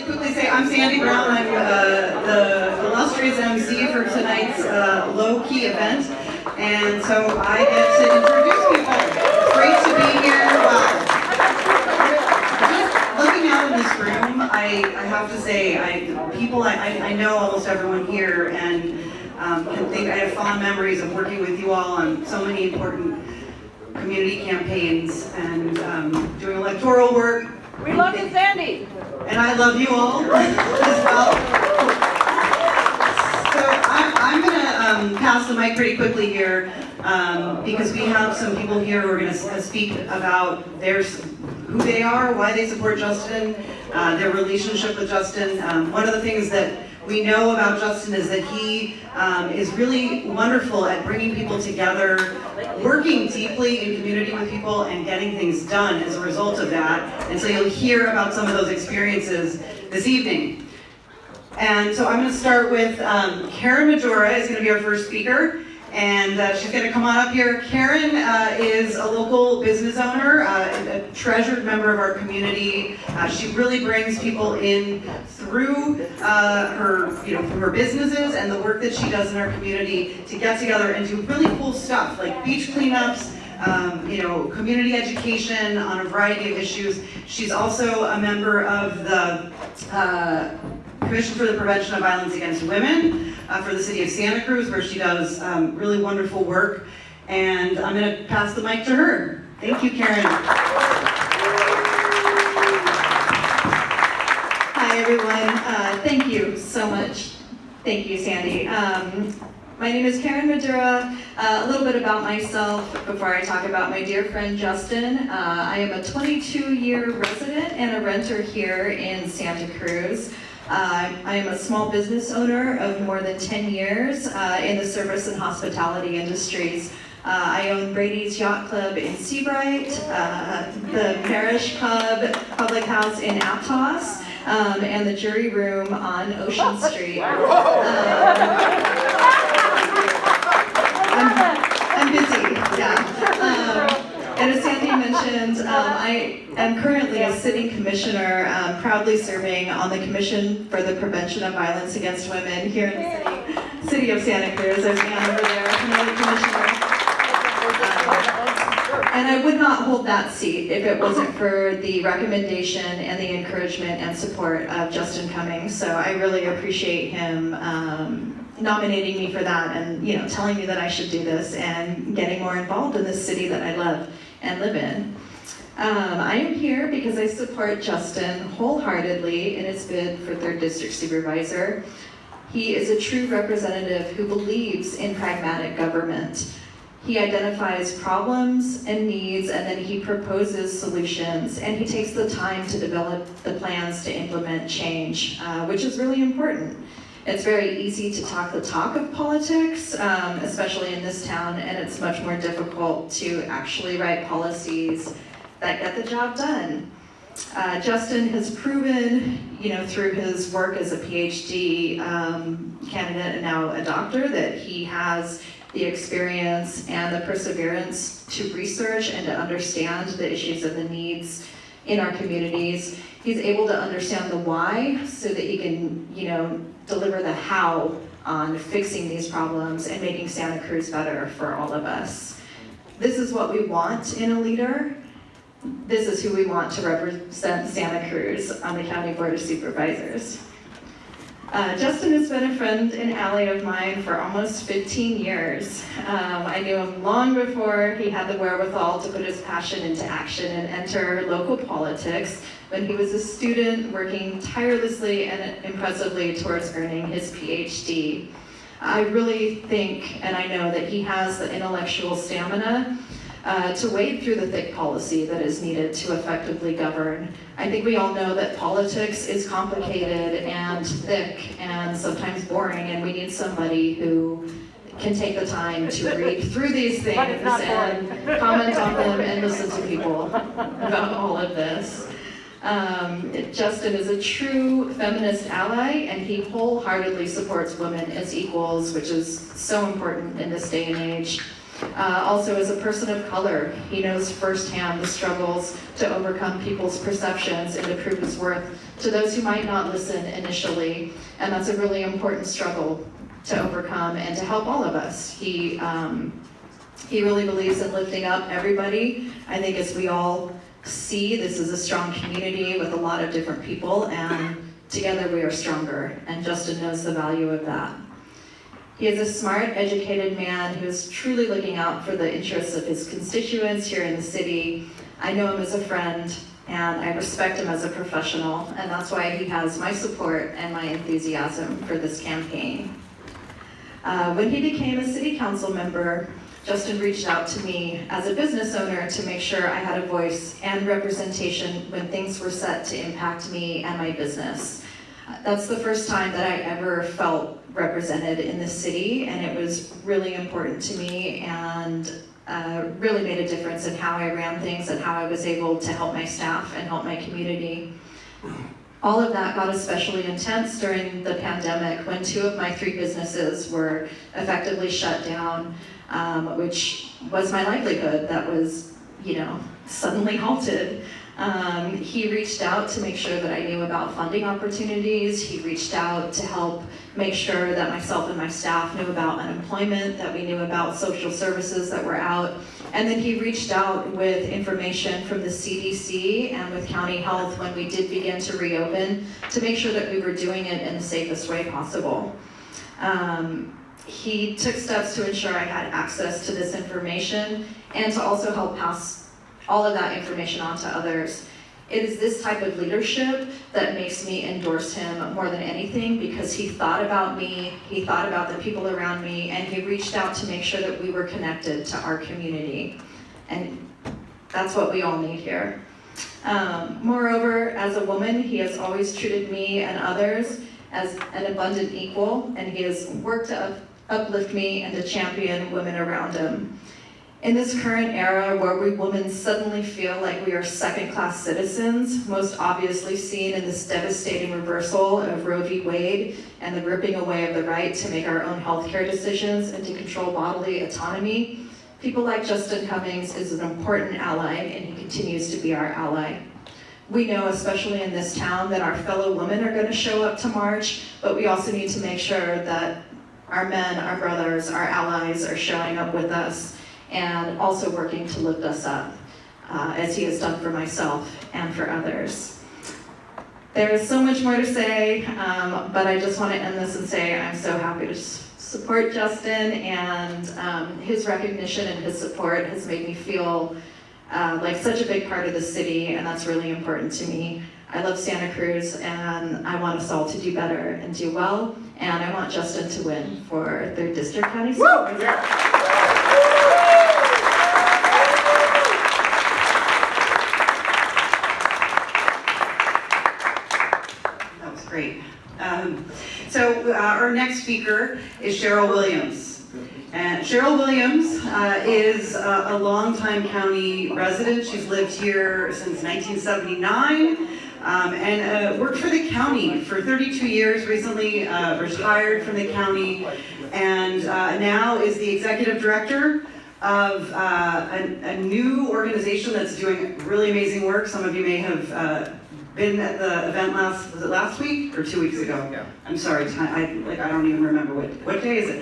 really quickly say I'm Sandy Brown. I'm the illustrious MC for tonight's low-key event, and so I get to introduce people. It's great to be here. Wow. Just looking out in this room, I have to say, I know almost everyone here, and can think I have fond memories of working with you all on so many important community campaigns and doing electoral work. We love you, Sandy. And I love you all as well. So I'm going to pass the mic pretty quickly here because we have some people here who are going to speak about who they are, why they support Justin, their relationship with Justin. One of the things that we know about Justin is that he is really wonderful at bringing people together, working deeply in community with people, and getting things done as a result of that. And so you'll hear about some of those experiences this evening. And so I'm going to start with Karen Majora is going to be our first speaker. And she's going to come on up here. Karen is a local business owner, a treasured member of our community. She really brings people in through her businesses and the work that she does in our community to get together and do really cool stuff like beach cleanups, community education on a variety of issues. She's also a member of the Commission for the Prevention of Violence Against Women for the city of Santa Cruz, where she does really wonderful work. And I'm going to pass the mic to her. Thank you, Karen. Hi, everyone. Thank you so much. Thank you, Sandy. My name is Karen Madura. A little bit about myself before I talk about my dear friend Justin. I am a 22-year resident and a renter here in Santa Cruz. I am a small business owner of more than 10 years in the service and hospitality industries. I own Brady's Yacht Club in Seabright, the Parish Pub Public House in Aptos, and the Jury Room on Ocean Street. I'm busy, yeah. And as Sandy mentioned, I am currently a city commissioner, proudly serving on the Commission for the Prevention of Violence Against Women here in the city of Santa Cruz. There's Ann over there, another commissioner. And I would not hold that seat if it wasn't for the recommendation and the encouragement and support of Justin Cummings. So I really appreciate him nominating me for that and telling me that I should do this and getting more involved in this city that I love and live in. I am here because I support Justin wholeheartedly in his bid for 3rd District Supervisor. He is a true representative who believes in pragmatic government. He identifies problems and needs, and then he proposes solutions, and he takes the time to develop the plans to implement change, which is really important. It's very easy to talk the talk of politics, especially in this town, and it's much more difficult to actually write policies that get the job done. Justin has proven, through his work as a PhD candidate and now a doctor, that he has the experience and the perseverance to research and to understand the issues and the needs in our communities. He's able to understand the why so that he can, deliver the how on fixing these problems and making Santa Cruz better for all of us. This is what we want in a leader. This is who we want to represent Santa Cruz on the County Board of Supervisors. Justin has been a friend and ally of mine for almost 15 years. I knew him long before he had the wherewithal to put his passion into action and enter local politics when he was a student working tirelessly and impressively towards earning his PhD. I really think, and I know that he has the intellectual stamina to wade through the thick policy that is needed to effectively govern. I think we all know that politics is complicated and thick and sometimes boring, and we need somebody who can take the time to read through these things and comment on them and listen to people about all of this. Justin is a true feminist ally, and he wholeheartedly supports women as equals, which is so important in this day and age. Also, as a person of color, he knows firsthand the struggles to overcome people's perceptions and to prove his worth to those who might not listen initially. And that's a really important struggle to overcome and to help all of us. He really believes in lifting up everybody. I think as we all see, this is a strong community with a lot of different people, and together we are stronger, and Justin knows the value of that. He is a smart, educated man who is truly looking out for the interests of his constituents here in the city. I know him as a friend, and I respect him as a professional, and that's why he has my support and my enthusiasm for this campaign. When he became a city council member, Justin reached out to me as a business owner to make sure I had a voice and representation when things were set to impact me and my business. That's the first time that I ever felt represented in the city, and it was really important to me and really made a difference in how I ran things and how I was able to help my staff and help my community. All of that got especially intense during the pandemic when 2 of my 3 businesses were effectively shut down, which was my livelihood that was, suddenly halted. He reached out to make sure that I knew about funding opportunities. He reached out to help make sure that myself and my staff knew about unemployment, that we knew about social services that were out. And then he reached out with information from the CDC and with county health when we did begin to reopen to make sure that we were doing it in the safest way possible. He took steps to ensure I had access to this information and to also help pass all of that information on to others. It is this type of leadership that makes me endorse him more than anything, because he thought about me, he thought about the people around me, and he reached out to make sure that we were connected to our community. And that's what we all need here. Moreover, as a woman, he has always treated me and others as an abundant equal, and he has worked to uplift me and to champion women around him. In this current era where we women suddenly feel like we are second-class citizens, most obviously seen in this devastating reversal of Roe v. Wade and the ripping away of the right to make our own healthcare decisions and to control bodily autonomy, people like Justin Cummings is an important ally, and he continues to be our ally. We know, especially in this town, that our fellow women are going to show up to march, but we also need to make sure that our men, our brothers, our allies are showing up with us and also working to lift us up, as he has done for myself and for others. There is so much more to say, but I just want to end this and say I'm so happy to support Justin, and his recognition and his support has made me feel like such a big part of the city, and that's really important to me. I love Santa Cruz, and I want us all to do better and do well, and I want Justin to win for 3rd District County Supervisor. Great. So our next speaker is Cheryl Williams. And Cheryl Williams is a longtime county resident. She's lived here since 1979 and worked for the county for 32 years, recently retired from the county, and now is the executive director of a new organization that's doing really amazing work. Some of you may have been at the event was it last week or 2 weeks ago? Yeah. I'm sorry, I don't even remember what day is it.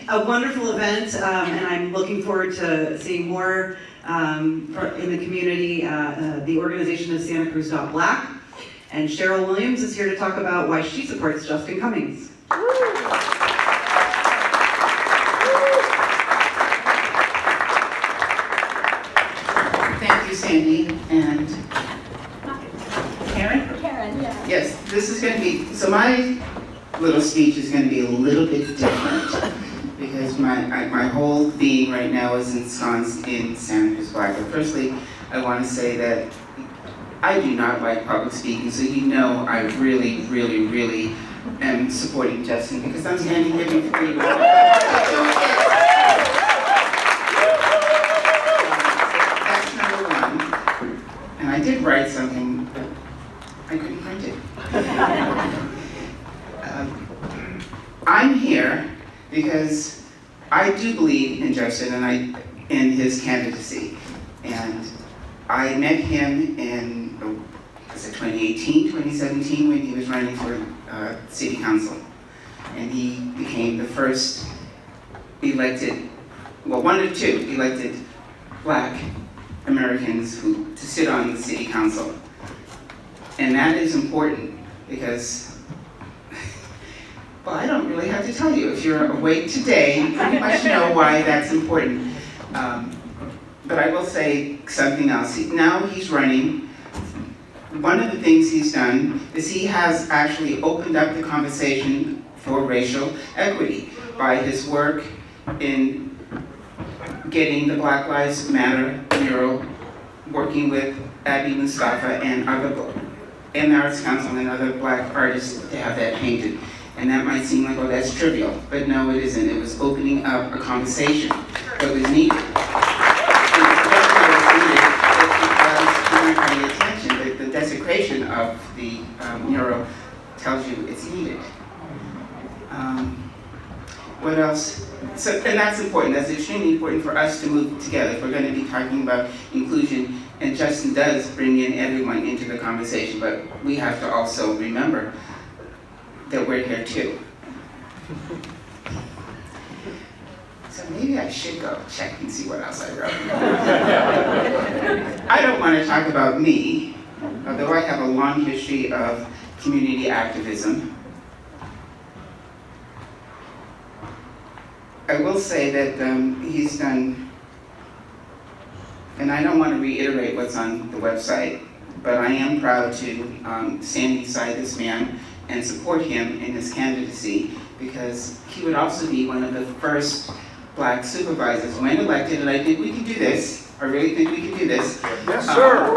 A wonderful event, and I'm looking forward to seeing more in the community. The organization is Santa Cruz Black, and Cheryl Williams is here to talk about why she supports Justin Cummings. Thank you, Sandy, and Karen? Karen, yeah. Yes, this is going to be, so my little speech is going to be a little bit different because my whole being right now is ensconced in Santa Cruz Black. But firstly, I want to say that I do not like public speaking, so you know I really, really, really am supporting Justin because I'm standing here before you. That's number one. And I did write something, but I couldn't print it. I'm here because I do believe in Justin and in his candidacy. And I met him in, was it 2018, 2017, when he was running for city council. And he became the first elected, well, one of two elected Black Americans to sit on the city council. And that is important because, well, I don't really have to tell you. If you're awake today, you pretty much know why that's important. But I will say something else. Now he's running. One of the things he's done is he has actually opened up the conversation for racial equity by his work in getting the Black Lives Matter mural, working with Abby Mustafa and Arts Council and other Black artists to have that painted. And that might seem like, oh, that's trivial, but no, it isn't. It was opening up a conversation that was needed. And it's because pay attention, the desecration of the mural tells you it's needed. What else? So, and that's important. That's extremely important for us to move together. If we're going to be talking about inclusion, and Justin does bring in everyone into the conversation, but we have to also remember that we're here too. So maybe I should go check and see what else I wrote. I don't want to talk about me, although I have a long history of community activism. I will say that he's done, and I don't want to reiterate what's on the website, but I am proud to stand beside this man and support him in his candidacy, because he would also be one of the first Black supervisors when elected, and I think we can do this. I really think we can do this. Yes, sir.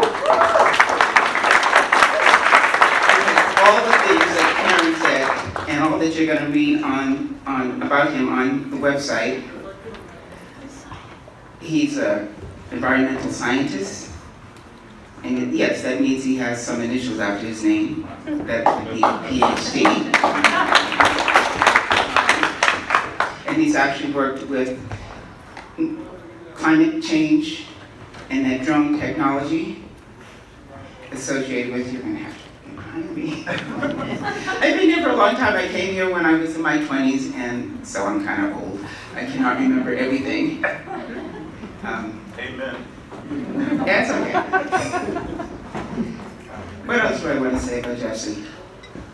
All the things that Karen said, and all that you're going to read about him on the website. He's an environmental scientist, and yes, that means he has some initials after his name. That would be PhD. And he's actually worked with climate change and that drone technology associated with, you're going to have to remind me. I've been here for a long time. I came here when I was in my 20s, and so I'm kind of old. I cannot remember everything. Amen. That's okay. What else do I want to say about Justin?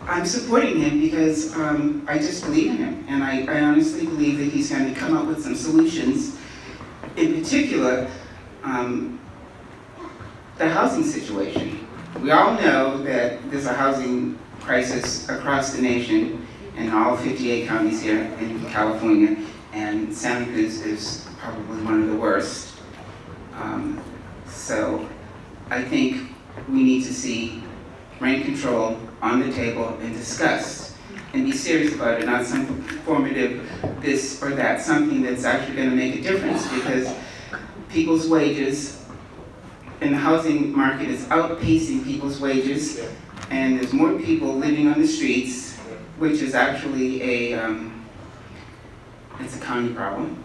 I'm supporting him because I just believe in him, and I honestly believe that he's going to come up with some solutions. In particular, the housing situation. We all know that there's a housing crisis across the nation in all 58 counties here in California, and Santa Cruz is probably one of the worst. So I think we need to see rent control on the table and discussed and be serious about it, not some formative this or that, something that's actually going to make a difference, because people's wages in the housing market is outpacing people's wages, and there's more people living on the streets, which is actually it's a county problem,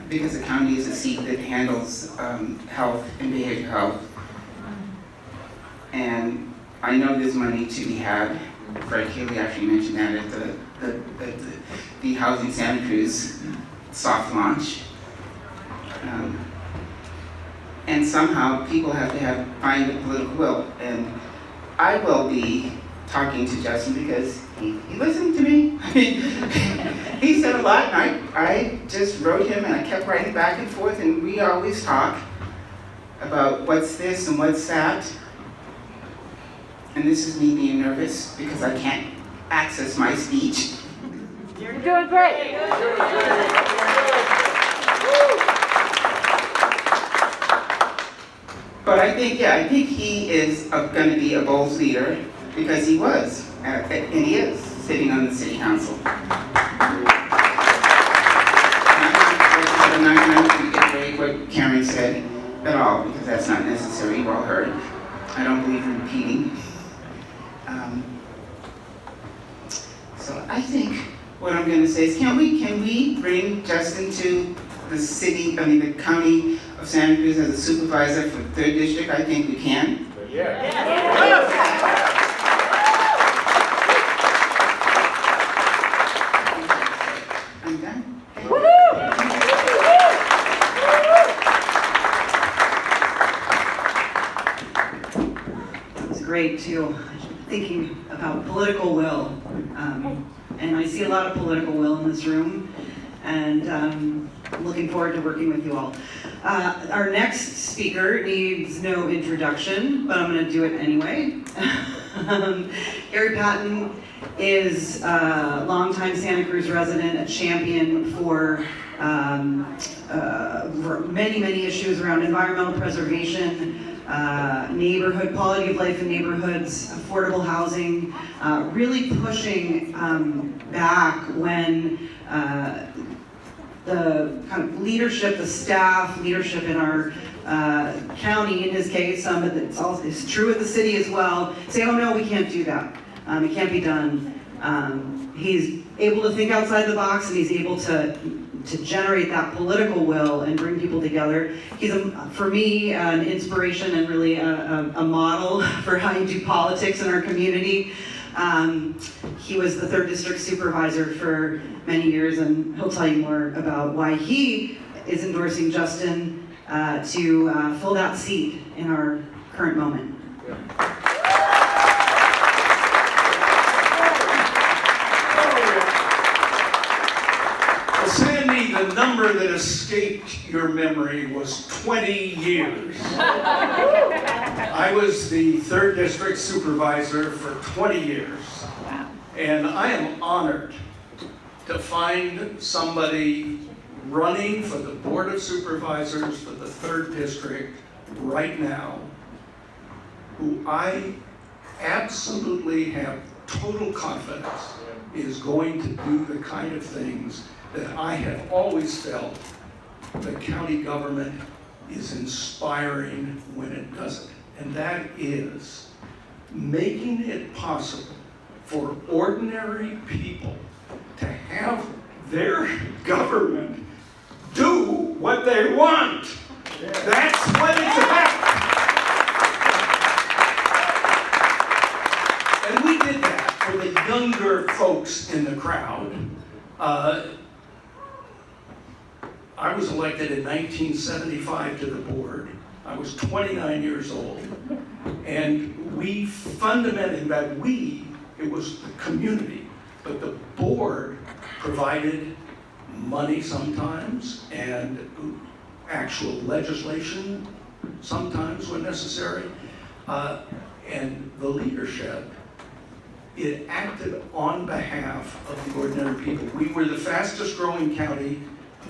because the county is a seat that handles health and behavioral health. And I know there's money to be had. Fred Keeley actually mentioned that at the Housing Santa Cruz soft launch. And somehow people have to find the political will. And I will be talking to Justin because he listened to me. He said a lot, and I just wrote him, and I kept writing back and forth, and we always talk about what's this and what's that. And this is me being nervous because I can't access my speech. You're doing great. But I think he is going to be a bold leader, because he was, and he is, sitting on the city council. I'm not going to reiterate what Karen said at all, because that's not necessary. You all heard. I don't believe in repeating. So I think what I'm gonna say is, can we bring Justin to the county of Santa Cruz as a supervisor for 3rd District? I think we can. I'm done. That's great too. Thinking about political will, and I see a lot of political will in this room, and I'm looking forward to working with you all. Our next speaker needs no introduction, but I'm going to do it anyway. Gary Patton is a longtime Santa Cruz resident, a champion for many issues around environmental preservation, neighborhood, quality of life in neighborhoods, affordable housing, really pushing back when the kind of leadership, the staff leadership in our county, in his case, but it's true of the city as well, say, oh no, we can't do that. It can't be done. He's able to think outside the box, and he's able to generate that political will and bring people together. He's, for me, an inspiration and really a model for how you do politics in our community. He was the 3rd District Supervisor for many years, and he'll tell you more about why he is endorsing Justin to fill that seat in our current moment. Well, Sandy, the number that escaped your memory was 20 years. I was the 3rd District Supervisor for 20 years. And I am honored to find somebody running for the Board of Supervisors for the 3rd District right now who I absolutely have total confidence is going to do the kind of things that I have always felt the county government is inspiring when it does it. And that is making it possible for ordinary people to have their government do what they want. That's what it's about. And we did that for the younger folks in the crowd. I was elected in 1975 to the board. I was 29 years old. And we fundamentally, it was the community, but the board provided money sometimes and actual legislation sometimes when necessary. And the leadership, it acted on behalf of the ordinary people. We were the fastest growing county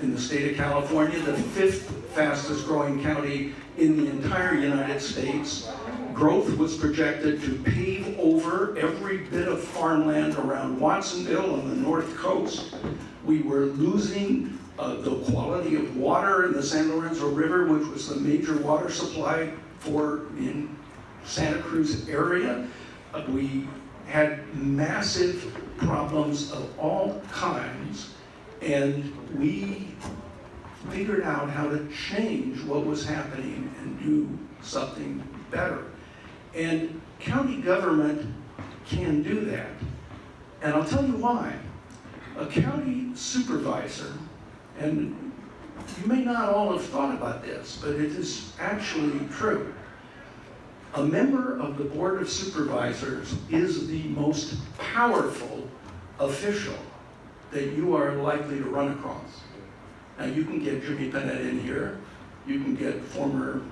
in the state of California, the 5th fastest growing county in the entire United States. Growth was projected to pave over every bit of farmland around Watsonville on the north coast. We were losing the quality of water in the San Lorenzo River, which was the major water supply in Santa Cruz area. We had massive problems of all kinds, and we figured out how to change what was happening and do something better. And county government can do that. And I'll tell you why. A county supervisor, and you may not all have thought about this, but it is actually true. A member of the Board of Supervisors is the most powerful official that you are likely to run across. Now you can get Jimmy Panetta in here, you can get former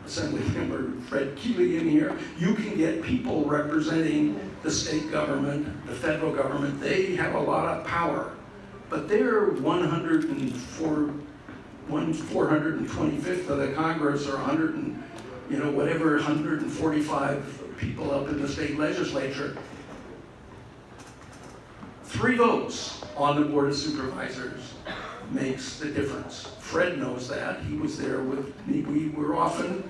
Assemblymember Fred Keeley in here, you can get people representing the state government, the federal government. They have a lot of power, but they're 425th of the Congress, or 145 people up in the state legislature. 3 votes on the Board of Supervisors makes the difference. Fred knows that. He was there with me. We were often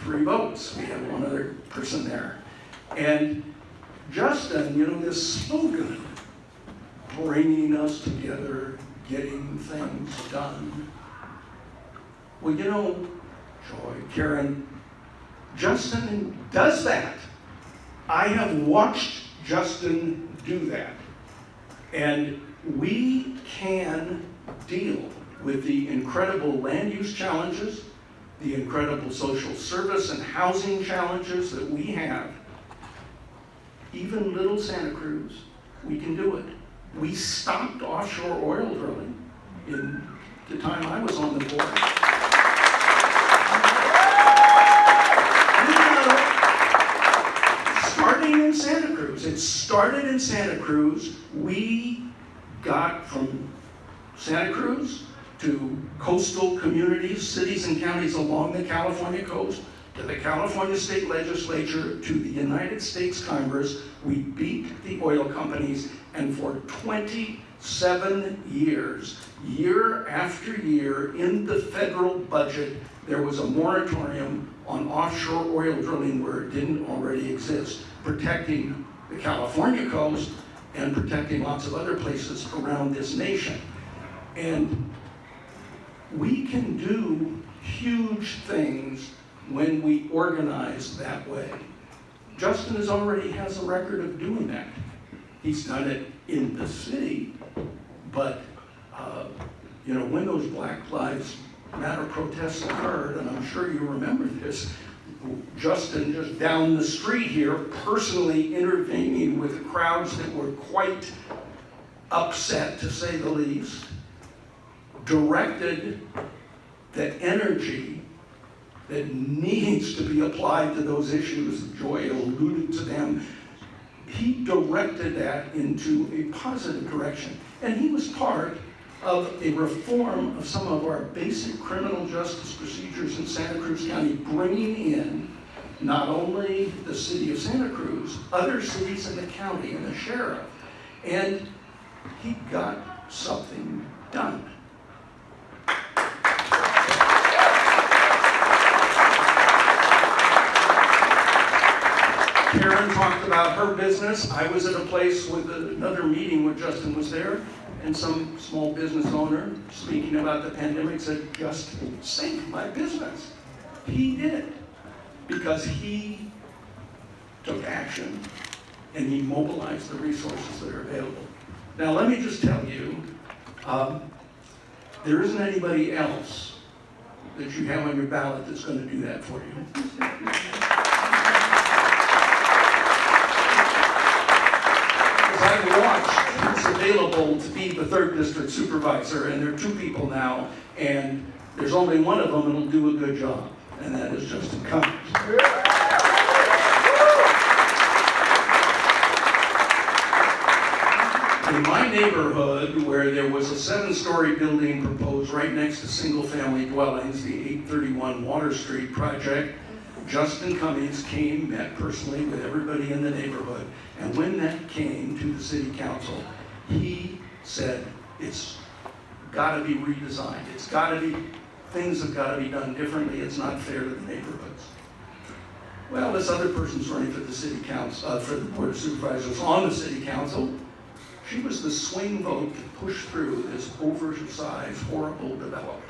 3 votes. We had one other person there. And Justin, this slogan, bringing us together, getting things done. Well, you know, Joy, Karen, Justin does that. I have watched Justin do that. And we can deal with the incredible land use challenges, the incredible social service and housing challenges that we have. Even little Santa Cruz, we can do it. We stopped offshore oil drilling in the time I was on the board. Starting in Santa Cruz. It started in Santa Cruz. We got from Santa Cruz to coastal communities, cities and counties along the California coast, to the California State Legislature, to the United States Congress. We beat the oil companies, and for 27 years, year after year, in the federal budget, there was a moratorium on offshore oil drilling where it didn't already exist, protecting the California coast and protecting lots of other places around this nation. And we can do huge things when we organize that way. Justin already has a record of doing that. He's done it in the city, but when those Black Lives Matter protests occurred, and I'm sure you remember this, Justin just down the street here personally intervening with crowds that were quite upset, to say the least, directed the energy that needs to be applied to those issues. Joy alluded to them. He directed that into a positive direction. And he was part of a reform of some of our basic criminal justice procedures in Santa Cruz County, bringing in not only the city of Santa Cruz, other cities in the county and the sheriff. And he got something done. Karen talked about her business. I was at a place with another meeting where Justin was there, and some small business owner speaking about the pandemic said, "Justin saved my business." He did, because he took action and he mobilized the resources that are available. Now let me just tell you, there isn't anybody else that you have on your ballot that's going to do that for you. I've watched who's available to be the 3rd District Supervisor, and there are 2 people now, and there's only one of them that'll do a good job, and that is Justin Cummings. In my neighborhood, where there was a 7-story building proposed right next to single-family dwellings, the 831 Water Street project, Justin Cummings came, met personally with everybody in the neighborhood, and when that came to the city council, he said, it's got to be redesigned. It's got to be, things have got to be done differently. It's not fair to the neighborhoods. Well, this other person's running for the city council, for the Board of Supervisors on the city council. She was the swing vote to push through this oversized, horrible development.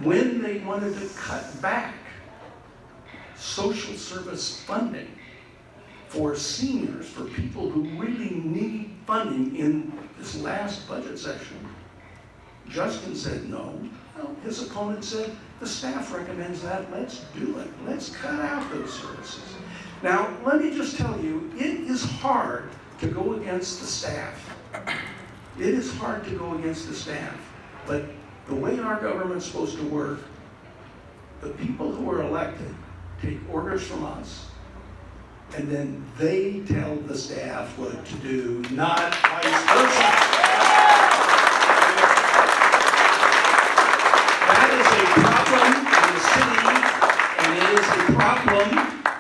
When they wanted to cut back social service funding for seniors, for people who really need funding in this last budget session, Justin said no. Well, his opponent said, the staff recommends that, let's do it. Let's cut out those services. Now, let me just tell you, it is hard to go against the staff. It is hard to go against the staff. But the way our government's supposed to work, the people who are elected take orders from us, and then they tell the staff what to do, not vice versa. That is a problem in the city, and it is a problem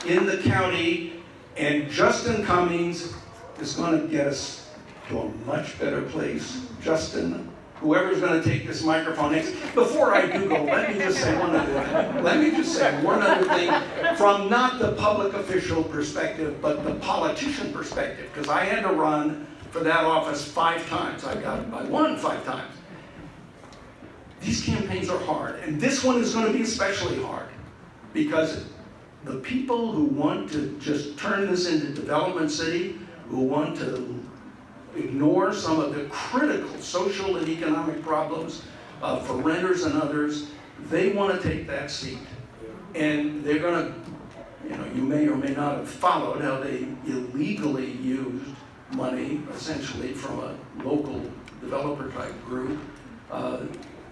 in the county, and Justin Cummings is going to get us to a much better place. Justin, whoever's going to take this microphone next. Before I do go, let me just say one other thing. From not the public official perspective, but the politician perspective, because I had to run for that office 5 times. I won 5 times. These campaigns are hard, and this one is going to be especially hard because the people who want to just turn this into Development City, who want to ignore some of the critical social and economic problems for renters and others, they want to take that seat. And they're going to, you may or may not have followed how they illegally used money, essentially from a local developer type group,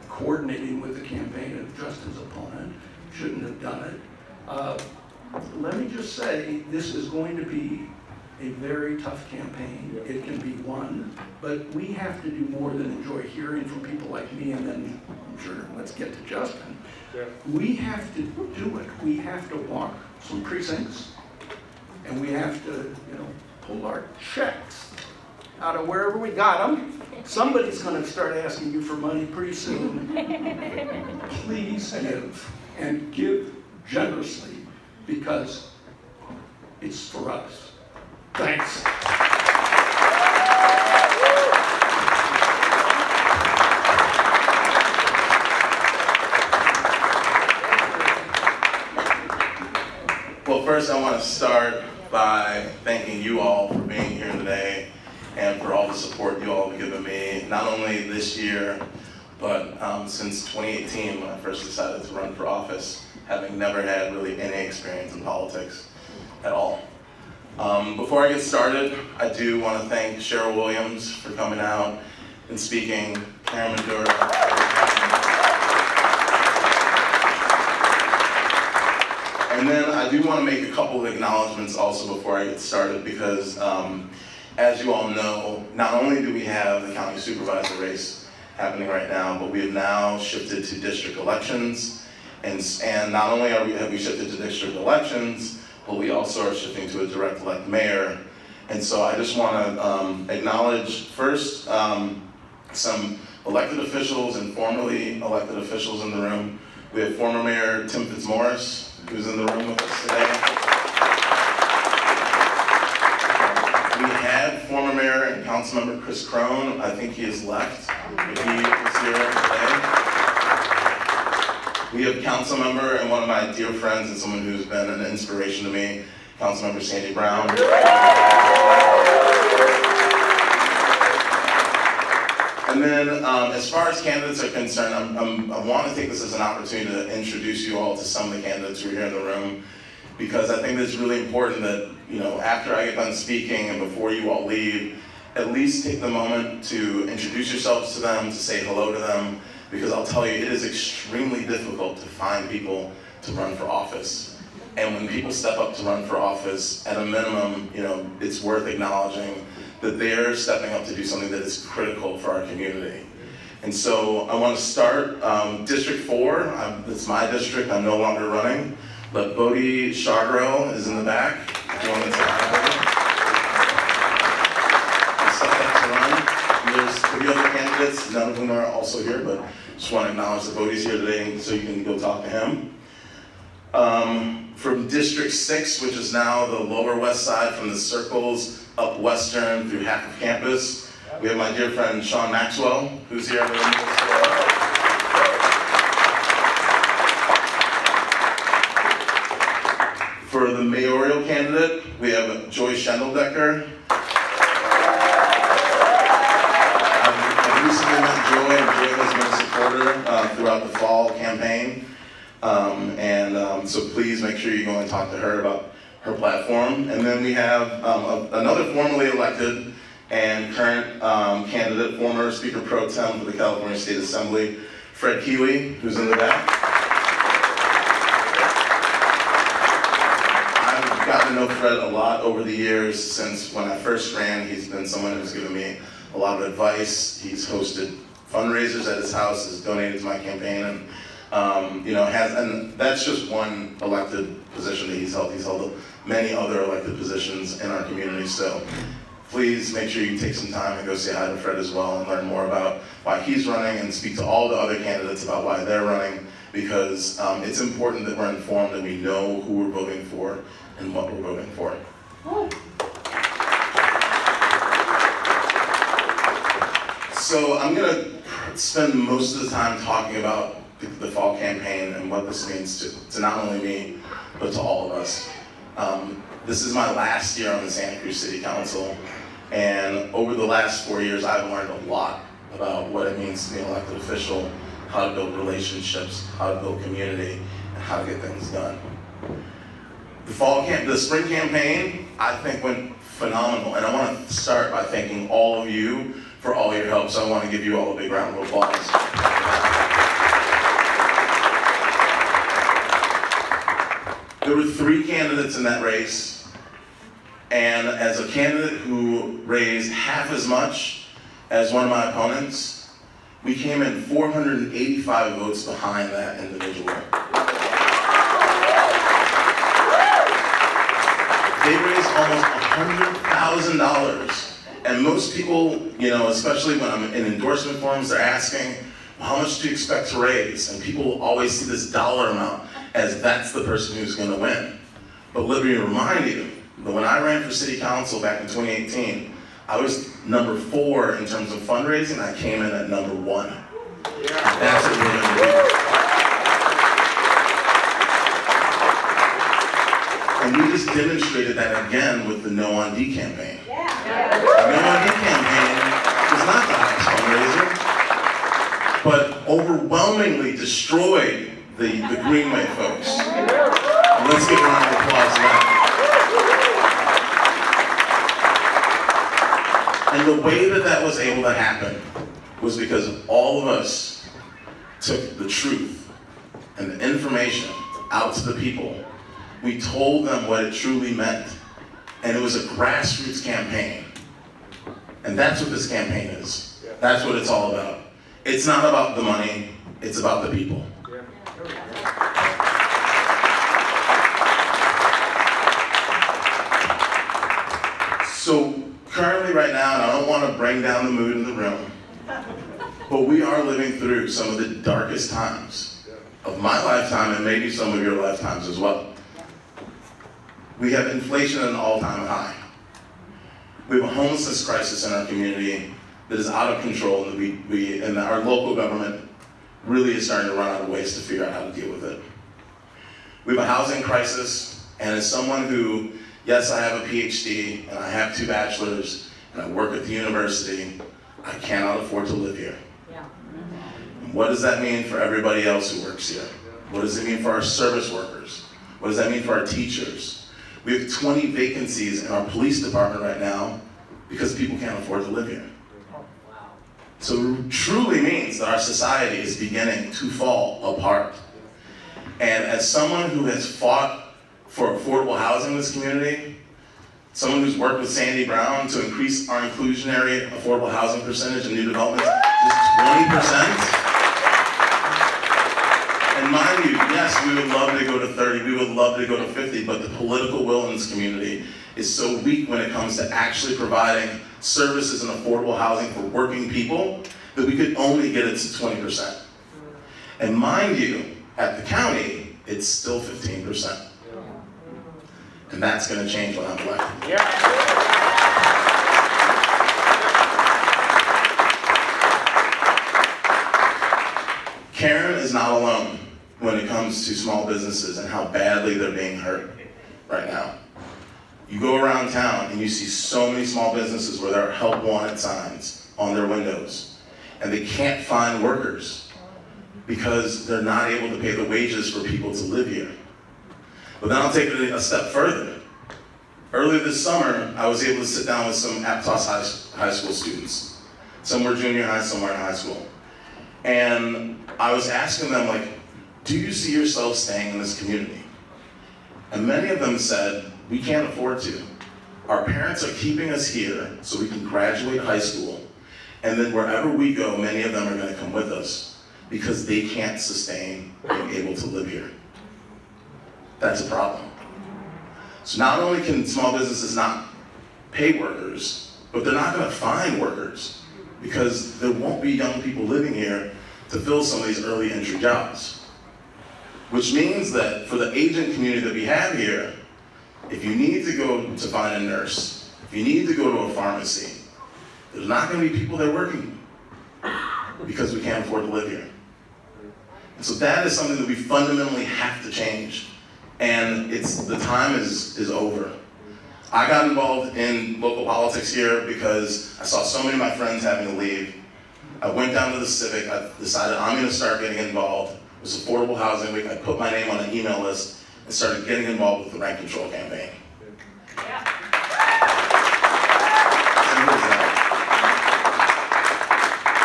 coordinating with the campaign of Justin's opponent. Shouldn't have done it. Let me just say, this is going to be a very tough campaign. It can be won, but we have to do more than enjoy hearing from people like me, and then I'm sure let's get to Justin. We have to do it. We have to walk some precincts, and we have to, pull our checks out of wherever we got them. Somebody's going to start asking you for money pretty soon. Please give, and give generously, because it's for us. Thanks. Well, first I want to start by thanking you all for being here today and for all the support you all have given me, not only this year, but since 2018 when I first decided to run for office, having never had really any experience in politics at all. Before I get started, I do want to thank Cheryl Williams for coming out and speaking, Karen Madura. And then I do want to make a couple of acknowledgments also before I get started, because as you all know, not only do we have the county supervisor race happening right now, but we have now shifted to district elections. And not only have we shifted to district elections, but we also are shifting to a direct elect mayor. And so I just want to acknowledge first some elected officials and formerly elected officials in the room. We have former Mayor Tim Fitzmaurice, who's in the room with us today. We had former Mayor and Councilmember Chris Crone. I think he has left, but he was here today. We have Councilmember and one of my dear friends and someone who's been an inspiration to me, Councilmember Sandy Brown. And then, as far as candidates are concerned, I want to take this as an opportunity to introduce you all to some of the candidates who are here in the room, because I think it's really important that, after I get done speaking and before you all leave, at least take the moment to introduce yourselves to them, to say hello to them, because I'll tell you, it is extremely difficult to find people to run for office. And when people step up to run for office, at a minimum, it's worth acknowledging that they're stepping up to do something that is critical for our community. And so I want to start District 4. It's my district, I'm no longer running, but Bodhi Chagrel is in the back. If you want to say hi. There's 3 other candidates, none of whom are also here, but just want to acknowledge that Bodhi's here today so you can go talk to him. From District 6, which is now the Lower West Side, from the circles up Western through half of campus, we have my dear friend Sean Maxwell, who's here in the room. For the mayoral candidate, we have Joy Schendeldecker. I've recently met Joy, and Joy has been a supporter throughout the fall campaign. So please make sure you go and talk to her about her platform. And then we have another formerly elected and current candidate, former Speaker Pro Tem for the California State Assembly, Fred Keeley, who's in the back. I've gotten to know Fred a lot over the years. Since when I first ran, he's been someone who's given me a lot of advice. He's hosted fundraisers at his house, has donated to my campaign, and and that's just one elected position that he's held. He's held many other elected positions in our community. So please make sure you take some time and go say hi to Fred as well and learn more about why he's running and speak to all the other candidates about why they're running, because it's important that we're informed and we know who we're voting for and what we're voting for. So I'm gonna spend most of the time talking about the fall campaign and what this means to not only me, but to all of us. This is my last year on the Santa Cruz City Council, and over the last 4 years, I've learned a lot about what it means to be an elected official, how to build relationships, how to build community, and how to get things done. The spring campaign, I think went phenomenal, and I want to start by thanking all of you for all your help, so I want to give you all a big round of applause. There were 3 candidates in that race, and as a candidate who raised half as much as one of my opponents, we came in 485 votes behind that individual. They raised almost $100,000. And most people, especially when I'm in endorsement forms, they're asking, well, how much do you expect to raise? And people always see this dollar amount as that's the person who's going to win. But let me remind you that when I ran for city council back in 2018, I was number 4 in terms of fundraising. I came in at number 1. That's what we're going to do. And we just demonstrated that again with the No on D campaign. The No on D campaign was not the highest fundraiser, but overwhelmingly destroyed the Greenway folks. And let's give a round of applause to that. And the way that was able to happen was because all of us took the truth and the information out to the people. We told them what it truly meant. And it was a grassroots campaign. And that's what this campaign is. That's what it's all about. It's not about the money, it's about the people. So currently right now, and I don't want to bring down the mood in the room, but we are living through some of the darkest times of my lifetime and maybe some of your lifetimes as well. We have inflation at an all-time high. We have a homelessness crisis in our community that is out of control, and our local government really is starting to run out of ways to figure out how to deal with it. We have a housing crisis, and as someone who, yes, I have a PhD, and I have 2 bachelors, and I work at the university, I cannot afford to live here. And what does that mean for everybody else who works here? What does it mean for our service workers? What does that mean for our teachers? We have 20 vacancies in our police department right now because people can't afford to live here. So it truly means that our society is beginning to fall apart. And as someone who has fought for affordable housing in this community, someone who's worked with Sandy Brown to increase our inclusionary affordable housing percentage in new developments just 20%. And mind you, yes, we would love to go to 30, we would love to go to 50, but the political will in this community is so weak when it comes to actually providing services and affordable housing for working people that we could only get it to 20%. And mind you, at the county, it's still 15%. And that's going to change when I'm elected. Karen is not alone when it comes to small businesses and how badly they're being hurt right now. You go around town and you see so many small businesses where there are help wanted signs on their windows, and they can't find workers because they're not able to pay the wages for people to live here. But then I'll take it a step further. Earlier this summer, I was able to sit down with some Aptos high school students. Some were junior high, some were in high school. And I was asking them, do you see yourself staying in this community? And many of them said, we can't afford to. Our parents are keeping us here so we can graduate high school. And then wherever we go, many of them are going to come with us because they can't sustain being able to live here. That's a problem. So not only can small businesses not pay workers, but they're not going to find workers because there won't be young people living here to fill some of these early entry jobs. Which means that for the agent community that we have here, if you need to go to find a nurse, if you need to go to a pharmacy, there's not going to be people there working. because we can't afford to live here. And so that is something that we fundamentally have to change. And the time is over. I got involved in local politics here because I saw so many of my friends having to leave. I went down to the Civic, I decided I'm gonna start getting involved. It was Affordable Housing Week, I put my name on an email list and started getting involved with the rent control campaign.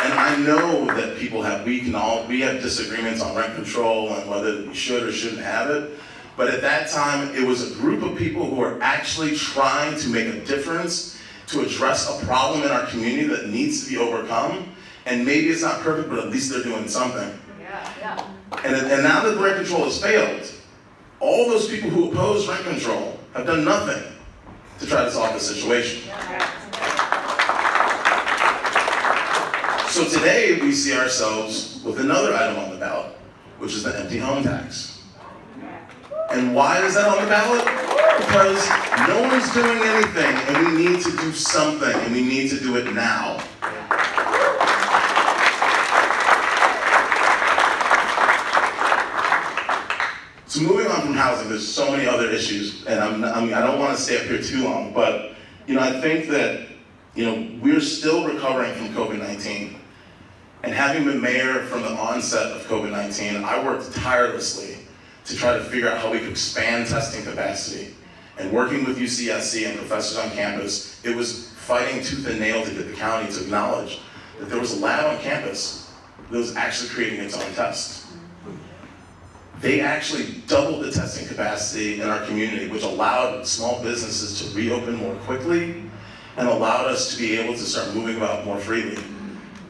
And I know that we have disagreements on rent control and whether we should or shouldn't have it. But at that time, it was a group of people who were actually trying to make a difference, to address a problem in our community that needs to be overcome. And maybe it's not perfect, but at least they're doing something. And now that rent control has failed, all those people who oppose rent control have done nothing to try to solve the situation. So today we see ourselves with another item on the ballot, which is the empty home tax. And why is that on the ballot? Because no one's doing anything, and we need to do something, and we need to do it now. So moving on from housing, there's so many other issues, and I don't want to stay up here too long, but I think that we're still recovering from COVID-19. And having been mayor from the onset of COVID-19, I worked tirelessly to try to figure out how we could expand testing capacity. And working with UCSC and professors on campus, it was fighting tooth and nail to get the county to acknowledge that there was a lab on campus that was actually creating its own tests. They actually doubled the testing capacity in our community, which allowed small businesses to reopen more quickly and allowed us to be able to start moving about more freely.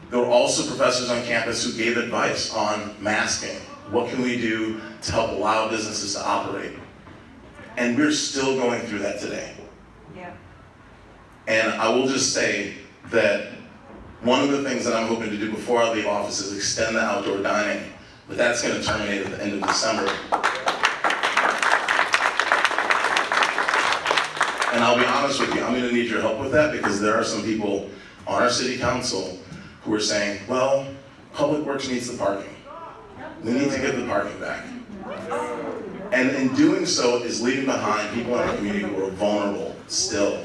There were also professors on campus who gave advice on masking. What can we do to help allow businesses to operate? And we're still going through that today. And I will just say that one of the things that I'm hoping to do before I leave office is extend the outdoor dining, but that's going to terminate at the end of December. And I'll be honest with you, I'm going to need your help with that because there are some people on our city council who are saying, well, Public Works needs the parking. We need to give the parking back. And in doing so is leaving behind people in our community who are vulnerable still.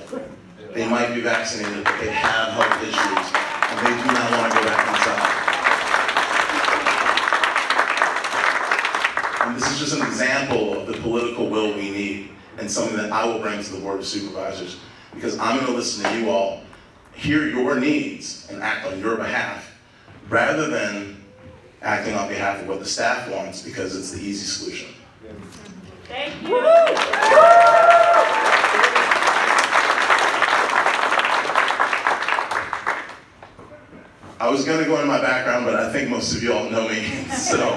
They might be vaccinated, but they have health issues, and they do not want to go back inside. And this is just an example of the political will we need, and something that I will bring to the Board of Supervisors, because I'm going to listen to you all, hear your needs, and act on your behalf, rather than acting on behalf of what the staff wants, because it's the easy solution. Thank you. I was going to go into my background, but I think most of you all know me, so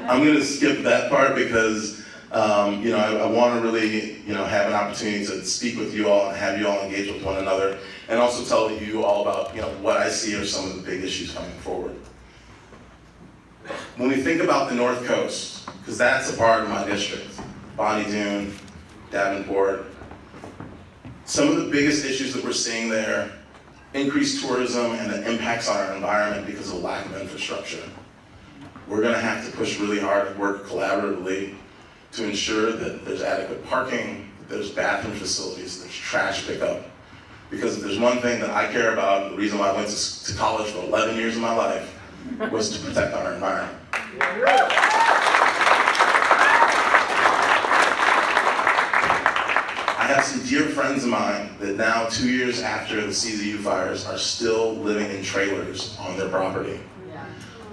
I'm going to skip that part because I want to really have an opportunity to speak with you all and have you all engage with one another, and also tell you all about what I see are some of the big issues coming forward. When we think about the North Coast, because that's a part of my district, Bonnie Doon, Davenport, some of the biggest issues that we're seeing there, increased tourism and the impacts on our environment because of lack of infrastructure. We're going to have to push really hard and work collaboratively to ensure that there's adequate parking, that there's bathroom facilities, there's trash pickup. Because if there's one thing that I care about, the reason why I went to college for 11 years of my life was to protect our environment. I have some dear friends of mine that now, 2 years after the CZU fires, are still living in trailers on their property.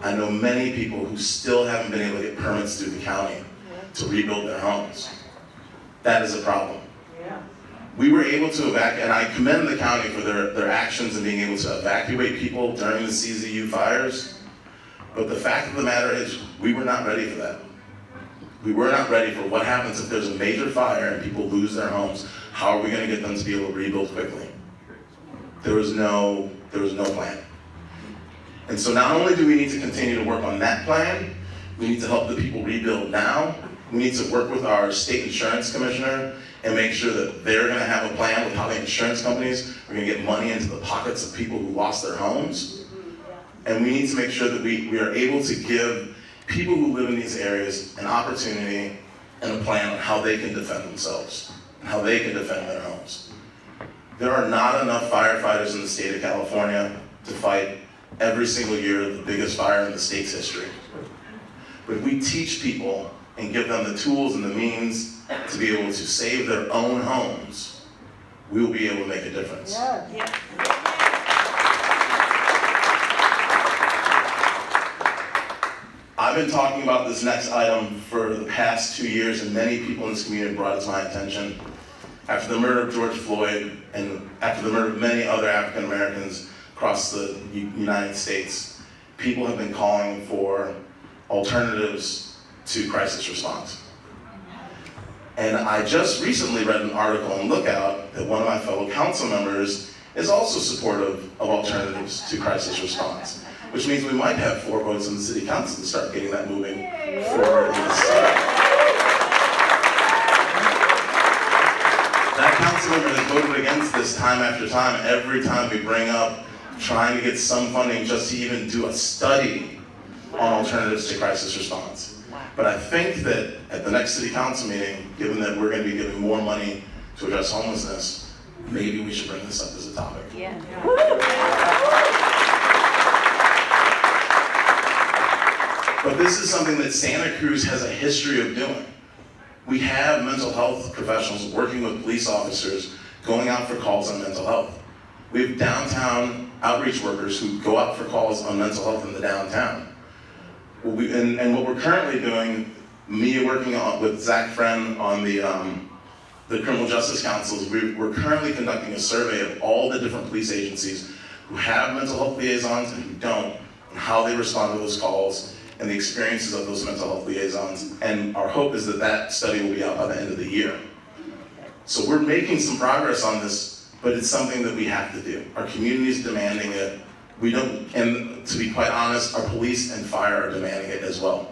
I know many people who still haven't been able to get permits through the county to rebuild their homes. That is a problem. We were able to evacuate, and I commend the county for their actions in being able to evacuate people during the CZU fires, but the fact of the matter is, we were not ready for that. We were not ready for what happens if there's a major fire and people lose their homes. How are we going to get them to be able to rebuild quickly? There was no plan. And so not only do we need to continue to work on that plan, we need to help the people rebuild now. We need to work with our state insurance commissioner and make sure that they're going to have a plan with how the insurance companies are going to get money into the pockets of people who lost their homes. And we need to make sure that we are able to give people who live in these areas an opportunity and a plan on how they can defend themselves and how they can defend their homes. There are not enough firefighters in the state of California to fight every single year the biggest fire in the state's history. But if we teach people and give them the tools and the means to be able to save their own homes, we will be able to make a difference. I've been talking about this next item for the past 2 years, and many people in this community brought it to my attention. After the murder of George Floyd and after the murder of many other African Americans across the United States, people have been calling for alternatives to crisis response. And I just recently read an article on Lookout that one of my fellow council members is also supportive of alternatives to crisis response, which means we might have 4 votes in the city council to start getting that moving forward in the state. That council member has voted against this time after time, every time we bring up trying to get some funding just to even do a study on alternatives to crisis response. But I think that at the next city council meeting, given that we're going to be giving more money to address homelessness, maybe we should bring this up as a topic. But this is something that Santa Cruz has a history of doing. We have mental health professionals working with police officers, going out for calls on mental health. We have downtown outreach workers who go out for calls on mental health in the downtown. And what we're currently doing, me working with Zach Friend on the Criminal Justice Councils, we're currently conducting a survey of all the different police agencies who have mental health liaisons and who don't, and how they respond to those calls, and the experiences of those mental health liaisons. And our hope is that that study will be out by the end of the year. So we're making some progress on this, but it's something that we have to do. Our community is demanding it. We don't, and to be quite honest, our police and fire are demanding it as well.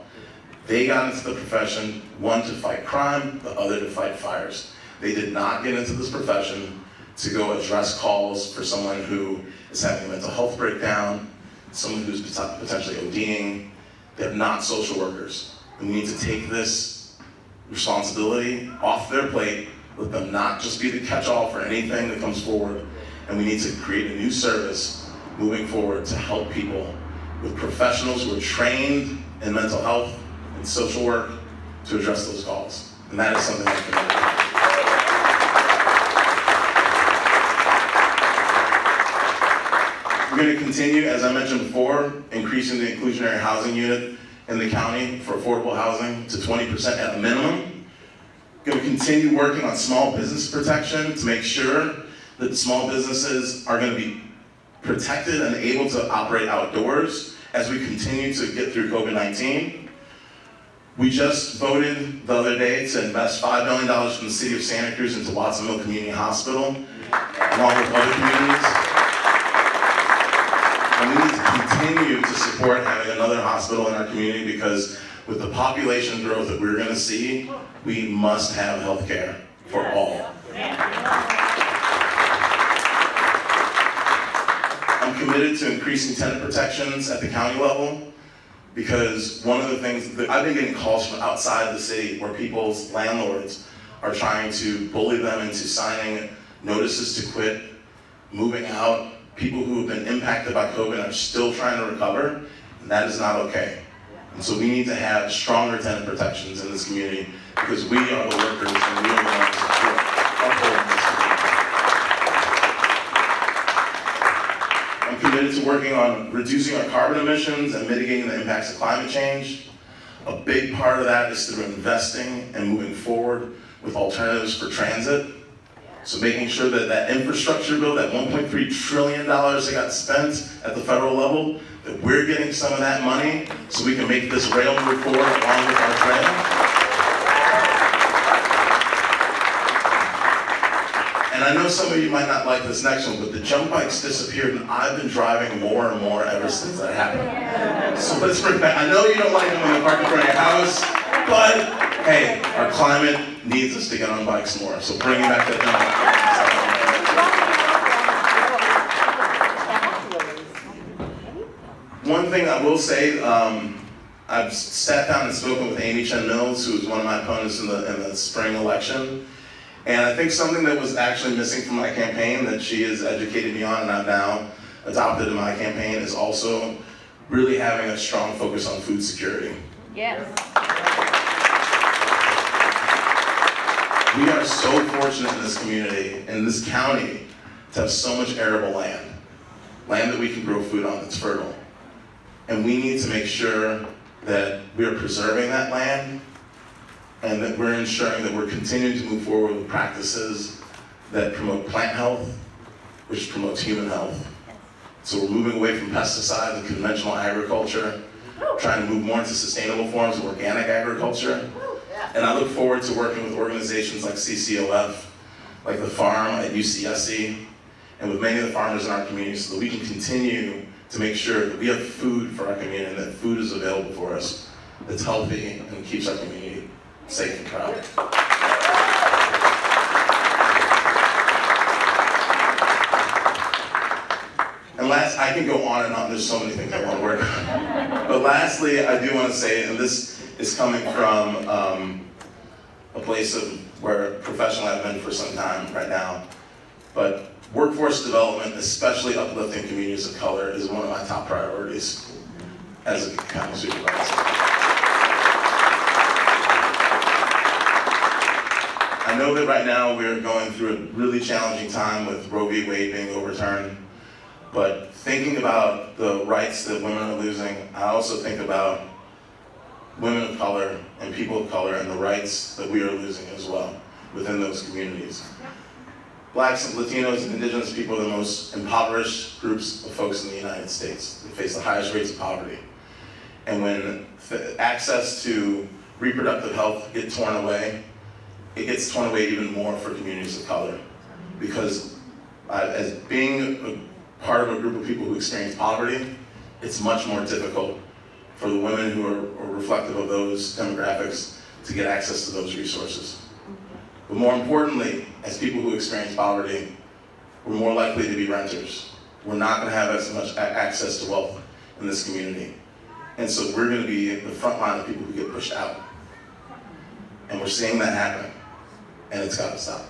They got into the profession, one to fight crime, the other to fight fires. They did not get into this profession to go address calls for someone who is having a mental health breakdown, someone who's potentially ODing. They're not social workers. And we need to take this responsibility off their plate, let them not just be the catch-all for anything that comes forward, and we need to create a new service moving forward to help people with professionals who are trained in mental health and social work to address those calls. And that is something I'm committed to. We're going to continue, as I mentioned before, increasing the inclusionary housing unit in the county for affordable housing to 20% at a minimum. We're going to continue working on small business protection to make sure that small businesses are going to be protected and able to operate outdoors as we continue to get through COVID-19. We just voted the other day to invest $5 million from the city of Santa Cruz into Watsonville Community Hospital, along with other communities. And we need to continue to support having another hospital in our community because with the population growth that we're going to see, we must have health care for all. I'm committed to increasing tenant protections at the county level because one of the things that I've been getting calls from outside the city where people's landlords are trying to bully them into signing notices to quit, moving out. People who have been impacted by COVID are still trying to recover, and that is not okay. And so we need to have stronger tenant protections in this community because we are the workers and we are the ones who are holding this community. I'm committed to working on reducing our carbon emissions and mitigating the impacts of climate change. A big part of that is through investing and moving forward with alternatives for transit. So making sure that that infrastructure bill, that $1.3 trillion that got spent at the federal level, that we're getting some of that money so we can make this rail move forward along with our trail. And I know some of you might not like this next one, but the jump bikes disappeared and I've been driving more and more ever since that happened. So let's bring back, I know you don't like them when they park in front of your house, but hey, our climate needs us to get on bikes more, so bringing back that jump bike. one thing I will say, I've sat down and spoken with Amy Chen Mills, who was one of my opponents in the spring election. And I think something that was actually missing from my campaign that she has educated me on and I've now adopted in my campaign is also really having a strong focus on food security. Yes. We are so fortunate in this community, in this county, to have so much arable land that we can grow food on that's fertile. And we need to make sure that we are preserving that land and that we're ensuring that we're continuing to move forward with practices that promote plant health, which promotes human health. So we're moving away from pesticides and conventional agriculture, trying to move more into sustainable forms of organic agriculture. And I look forward to working with organizations like CCOF, like the farm at UCSC, and with many of the farmers in our community so that we can continue to make sure that we have food for our community and that food is available for us that's healthy and keeps our community safe and proud. And last, I can go on and on, there's so many things I want to work on. But lastly, I do want to say, and this is coming from a place of where professionally I've been for some time right now, but workforce development, especially uplifting communities of color, is one of my top priorities as a county supervisor. I know that right now we're going through a really challenging time with Roe v. Wade being overturned, but thinking about the rights that women are losing, I also think about women of color and people of color and the rights that we are losing as well within those communities. Blacks and Latinos and Indigenous people are the most impoverished groups of folks in the United States. They face the highest rates of poverty. And when access to reproductive health gets torn away, it gets torn away even more for communities of color. Because as being a part of a group of people who experience poverty, it's much more difficult for the women who are reflective of those demographics to get access to those resources. But more importantly, as people who experience poverty, we're more likely to be renters. We're not going to have as much access to wealth in this community. And so we're going to be the front line of people who get pushed out. And we're seeing that happen. And it's got to stop.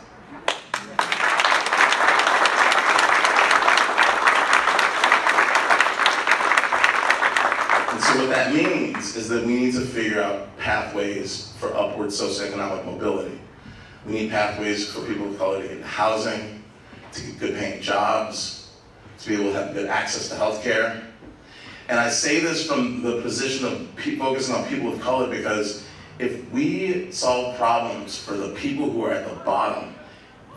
And so what that means is that we need to figure out pathways for upward socioeconomic mobility. We need pathways for people of color to get housing, to get good paying jobs, to be able to have good access to health care. And I say this from the position of focusing on people of color because if we solve problems for the people who are at the bottom,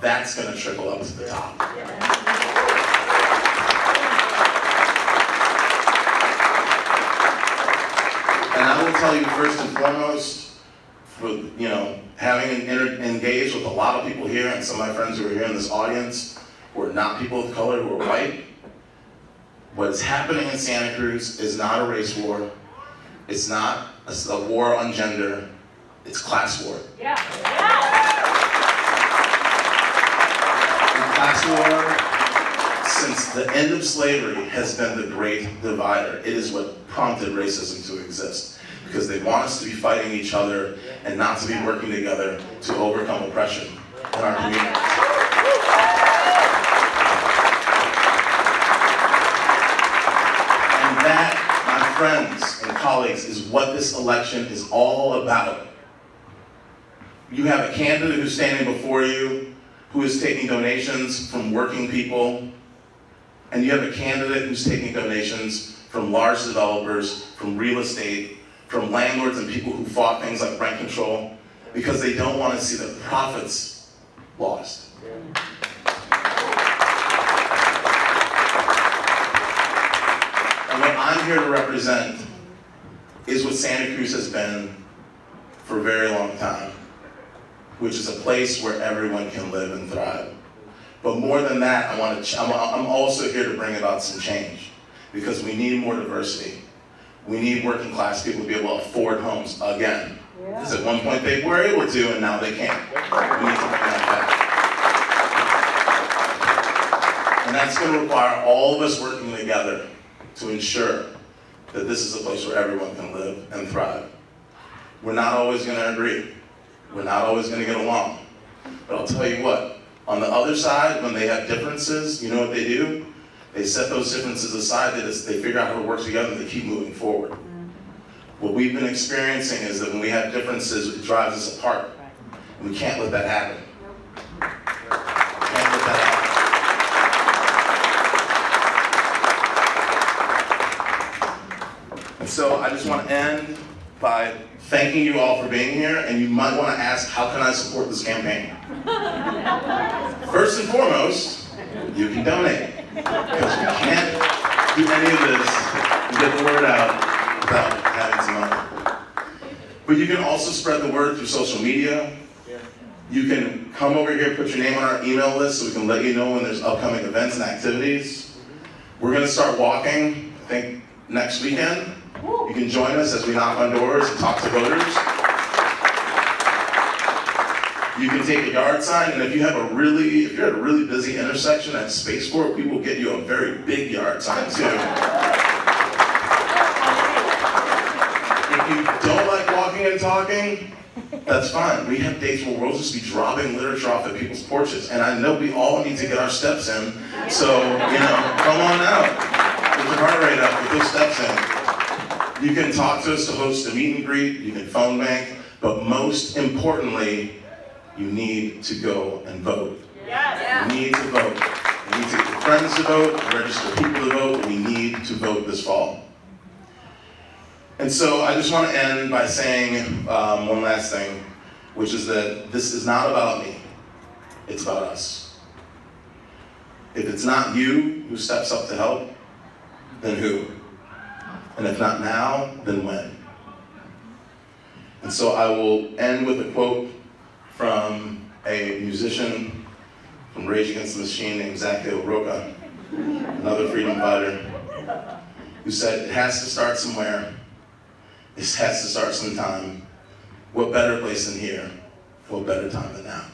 that's going to trickle up to the top. And I will tell you first and foremost, for having engaged with a lot of people here and some of my friends who are here in this audience who are not people of color, who are white, what's happening in Santa Cruz is not a race war. It's not a war on gender. It's class war. Yeah. And class war, since the end of slavery, has been the great divider. It is what prompted racism to exist. Because they want us to be fighting each other and not to be working together to overcome oppression in our communities. And that, my friends and colleagues, is what this election is all about. You have a candidate who's standing before you who is taking donations from working people, and you have a candidate who's taking donations from large developers, from real estate, from landlords and people who fought things like rent control because they don't want to see the profits lost. And what I'm here to represent is what Santa Cruz has been for a very long time, which is a place where everyone can live and thrive. But more than that, I'm also here to bring about some change because we need more diversity. We need working class people to be able to afford homes again. Because at one point they were able to and now they can't. We need to bring that back. And that's going to require all of us working together to ensure that this is a place where everyone can live and thrive. We're not always going to agree. We're not always going to get along. But I'll tell you what, on the other side, when they have differences, you know what they do? They set those differences aside, they figure out how to work together, and they keep moving forward. What we've been experiencing is that when we have differences, it drives us apart. And we can't let that happen. Can't let that happen. And so I just want to end by thanking you all for being here, and you might want to ask, how can I support this campaign? First and foremost, you can donate, because we can't do any of this and get the word out without having some money. But you can also spread the word through social media. You can come over here, put your name on our email list so we can let you know when there's upcoming events and activities. We're going to start walking, I think, next weekend. You can join us as we knock on doors and talk to voters. You can take a yard sign, and if you're at a really busy intersection at Spaceport, we will get you a very big yard sign too. If you don't like walking and talking, that's fine. We have days where we'll just be dropping literature off at people's porches, and I know we all need to get our steps in. So, come on out. Get your heart rate up, get those steps in. You can talk to us to host a meet and greet, you can phone bank, but most importantly, you need to go and vote. Yes. You need to vote. You need to get your friends to vote, register people to vote. We need to vote this fall. And so I just want to end by saying one last thing, which is that this is not about me. It's about us. If it's not you who steps up to help, then who? And if not now, then when? And so I will end with a quote from a musician from Rage Against the Machine named Zach De La Rocha, another freedom fighter, who said, it has to start somewhere. It has to start sometime. What better place than here? What better time than now?